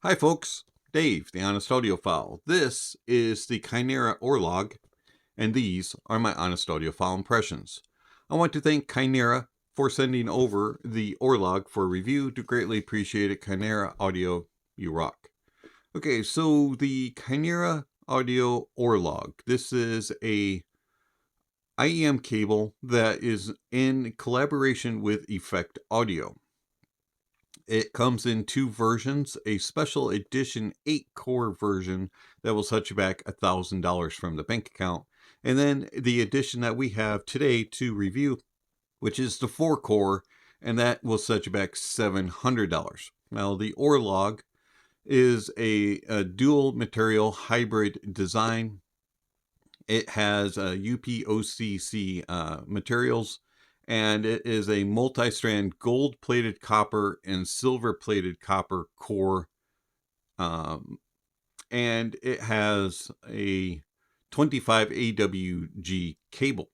Hi folks, Dave, the Honest Audiophile. This is the Kinera Orlog, and these are my Honest Audiophile impressions. I want to thank Kinera for sending over the Orlog for review. Do greatly appreciate it. Kinera Audio, you rock. Okay, so the Kinera Audio Orlog. This is a IEM cable that is in collaboration with Effect Audio. It comes in two versions, a special edition 8-core version that will set you back $1,000 from the bank account, and then the edition that we have today to review, which is the 4-core, and that will set you back $700. Now, the Orlog is a dual material hybrid design. It has UPOCC materials, and it is a multi-strand gold-plated copper and silver-plated copper core, and it has a 25 AWG cable.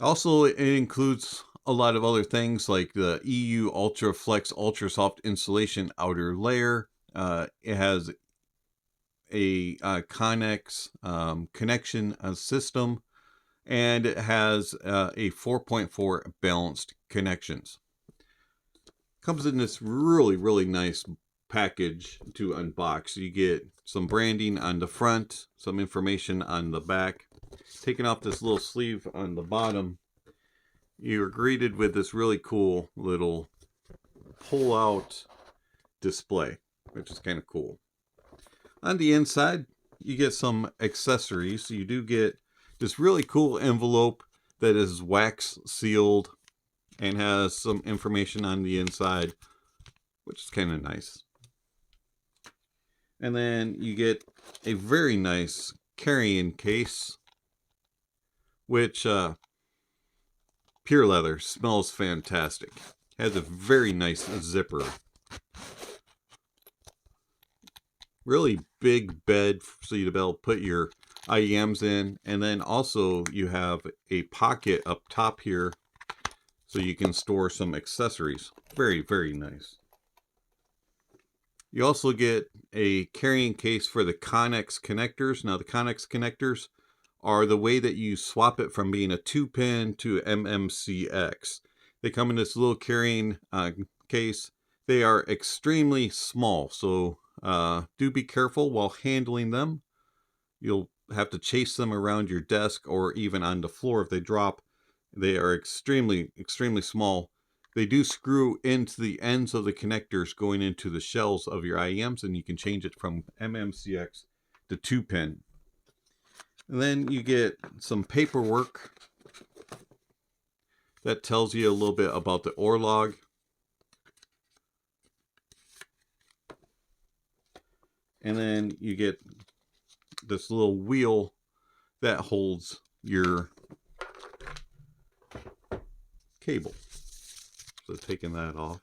Also, it includes a lot of other things like the EU Ultra Flex Ultra Soft Insulation outer layer. It has a Connex connection system, and it has a 4.4 balanced connections. Comes in this really nice package to unbox. You get some branding on the front, some information on the back. Taking off this little sleeve on the bottom, you're greeted with this really cool little pull-out display, which is kind of cool. On the inside, you get some accessories. You do get this really cool envelope that is wax sealed and has some information on the inside, which is kind of nice. And then you get a very nice carrying case, which pure leather, smells fantastic. Has a very nice zipper. Really big bed so you'll be able to put your IEMs in, and then also you have a pocket up top here so you can store some accessories. Very nice. You also get a carrying case for the Connex connectors. Now the Connex connectors are the way that you swap it from being a 2-pin to MMCX. They come in this little carrying case. They are extremely small, so do be careful while handling them. You'll have to chase them around your desk or even on the floor if they drop. They are extremely small. They do screw into the ends of the connectors going into the shells of your IEMs, and you can change it from MMCX to 2-pin. And then you get some paperwork that tells you a little bit about the Orlog. And then you get this little wheel that holds your cable. So taking that off.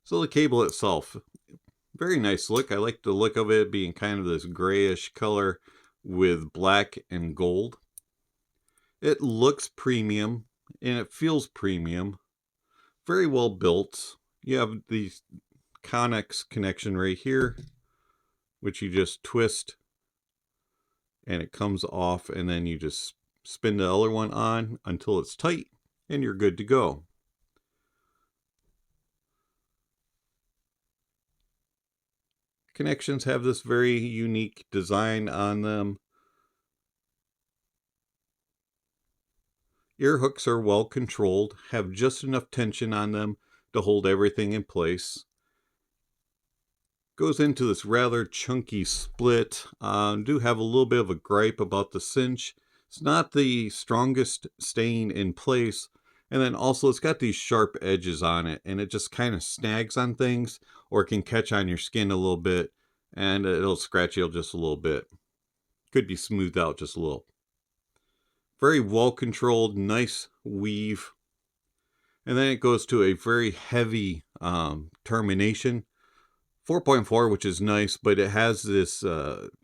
So the cable itself, very nice look. I like the look of it being kind of this grayish color with black and gold. It looks premium and it feels premium. Very well built. You have the Connex connection right here, which you just twist and it comes off, and then you just spin the other one on until it's tight and you're good to go. Connections have this very unique design on them. Ear hooks are well controlled, have just enough tension on them to hold everything in place. Goes into this rather chunky split. Do have a little bit of a gripe about the cinch. It's not the strongest staying in place. And then also it's got these sharp edges on it, and it just kind of snags on things, or it can catch on your skin a little bit and it'll scratch you just a little bit. Could be smoothed out just a little. Very well controlled, nice weave. And then it goes to a very heavy termination. 4.4, which is nice, but it has this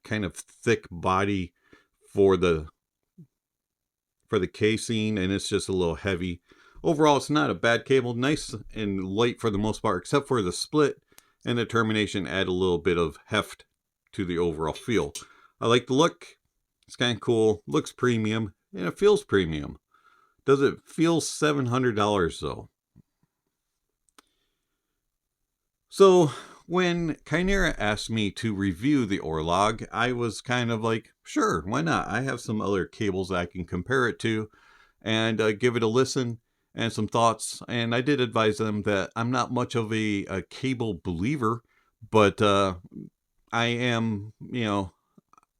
kind of thick body for the for the casing, and it's just a little heavy. Overall, it's not a bad cable, nice and light for the most part, except for the split and the termination add a little bit of heft to the overall feel. I like the look, it's kind of cool, looks premium, and it feels premium. Does it feel $700 though? So when Kinera asked me to review the Orlog, I was kind of like, sure, why not? I have some other cables I can compare it to and give it a listen and some thoughts. And I did advise them that I'm not much of a cable believer, but I am,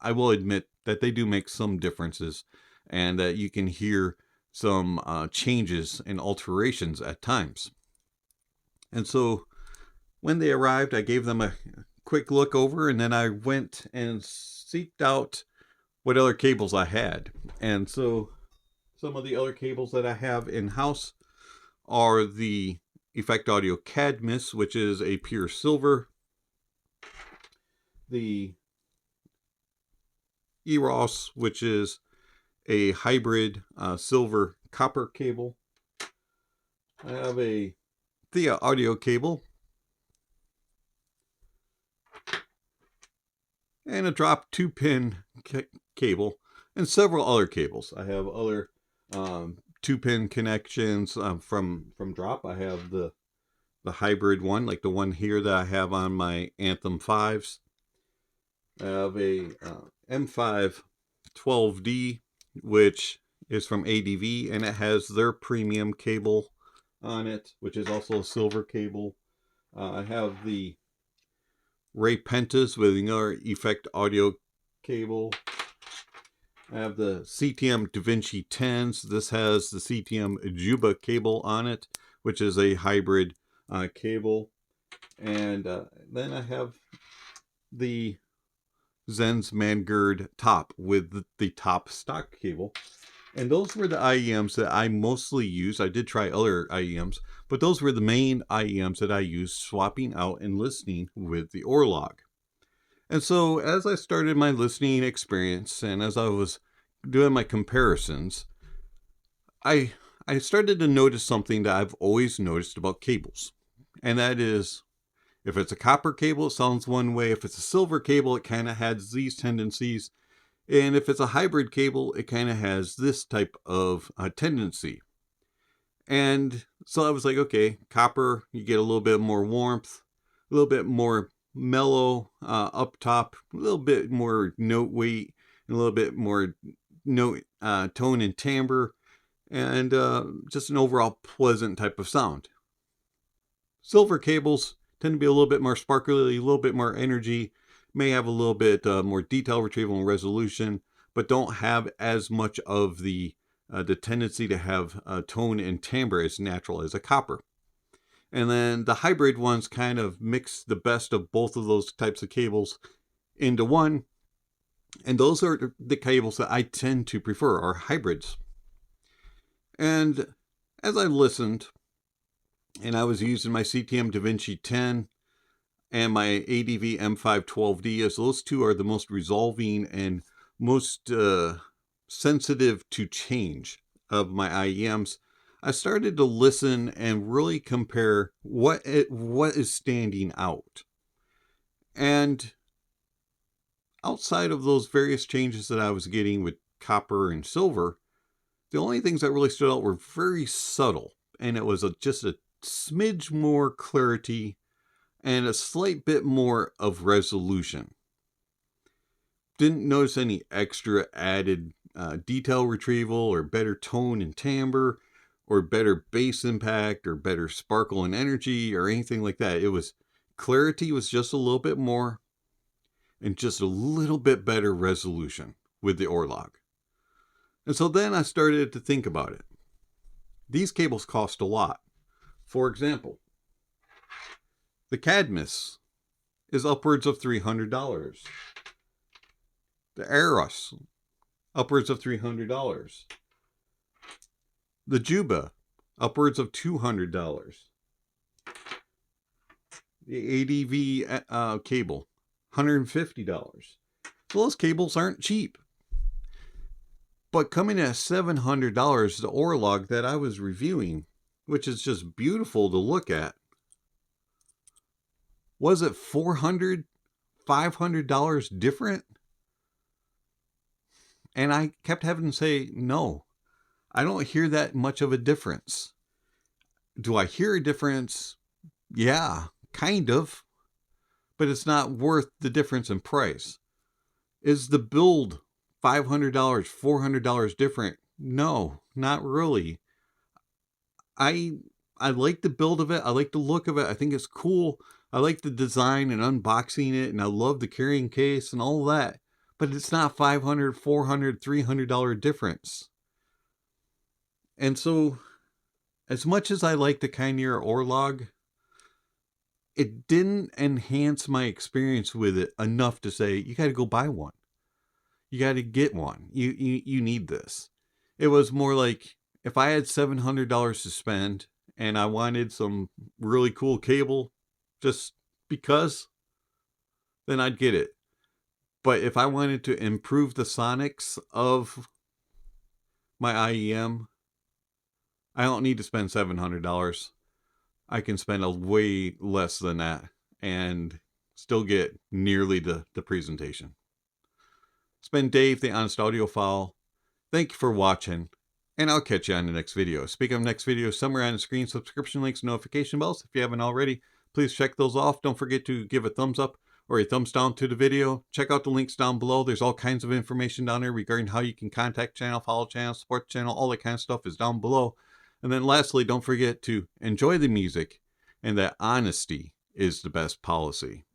I will admit that they do make some differences and that you can hear some changes and alterations at times. And so when they arrived, I gave them a quick look over, and then I went and seeked out what other cables I had. And so some of the other cables that I have in-house are the Effect Audio Cadmus, which is a pure silver, the Eros, which is a hybrid silver copper cable. I have a Thea audio cable, and a drop 2-pin cable, and several other cables. I have other 2-pin connections from drop. I have the hybrid one, like the one here that I have on my Anthem 5s. I have a M5 12D, which is from ADV, and it has their premium cable on it, which is also a silver cable. I have the Ray Pentas with another Effect Audio cable. I have the CTM DaVinci 10s. This has the CTM Juba cable on it, which is a hybrid cable. And then I have the Zen's Mangird top with the top stock cable. And those were the IEMs that I mostly used. I did try other IEMs, but those were the main IEMs that I used swapping out and listening with the Orlog. And so as I started my listening experience and as I was doing my comparisons, I started to notice something that I've always noticed about cables. And that is, if it's a copper cable, it sounds one way. If it's a silver cable, it kind of has these tendencies. And if it's a hybrid cable, it kind of has this type of tendency. And so I was like, okay, copper, you get a little bit more warmth, a little bit more mellow up top, a little bit more note weight, and a little bit more note tone and timbre, and just an overall pleasant type of sound. Silver cables tend to be a little bit more sparkly, a little bit more energy, may have a little bit more detail retrieval and resolution, but don't have as much of the tendency to have tone and timbre as natural as a copper. And then the hybrid ones kind of mix the best of both of those types of cables into one. And those are the cables that I tend to prefer, are hybrids. And as I listened, and I was using my CTM DaVinci 10 and my ADV M5 12D, as those two are the most resolving and most sensitive to change of my IEMs, I started to listen and really compare what is standing out. And outside of those various changes that I was getting with copper and silver, the only things that really stood out were very subtle. And it was just a smidge more clarity and a slight bit more of resolution. Didn't notice any extra added detail retrieval or better tone and timbre or better bass impact or better sparkle and energy or anything like that. It was clarity was just a little bit more and just a little bit better resolution with the Orlog. And so then I started to think about it. These cables cost a lot. For example, the Cadmus is upwards of $300. The Eros, upwards of $300. The Juba, upwards of $200. The ADV cable, $150. So those cables aren't cheap. But coming at $700, the Orlog that I was reviewing, which is just beautiful to look at, was it $400, $500 different? And I kept having to say, no, I don't hear that much of a difference. Do I hear a difference? Yeah, kind of. But it's not worth the difference in price. Is the build $500, $400 different? No, not really. I like the build of it. I like the look of it. I think it's cool. I like the design and unboxing it, and I love the carrying case and all that. But it's not $500, $400, $300 difference. And so, as much as I like the Kinera Orlog, it didn't enhance my experience with it enough to say, you got to go buy one. You got to get one. You need this. It was more like, if I had $700 to spend and I wanted some really cool cable just because, then I'd get it. But if I wanted to improve the sonics of my IEM, I don't need to spend $700. I can spend a way less than that and still get nearly the presentation. It's been Dave, the Honest Audiophile. Thank you for watching, and I'll catch you on the next video. Speaking of next video, somewhere on the screen, subscription links, notification bells. If you haven't already, please check those off. Don't forget to give a thumbs up or a thumbs down to the video. Check out the links down below. There's all kinds of information down there regarding how you can contact channel, follow channel, support channel. All that kind of stuff is down below. And then lastly, don't forget to enjoy the music and that honesty is the best policy.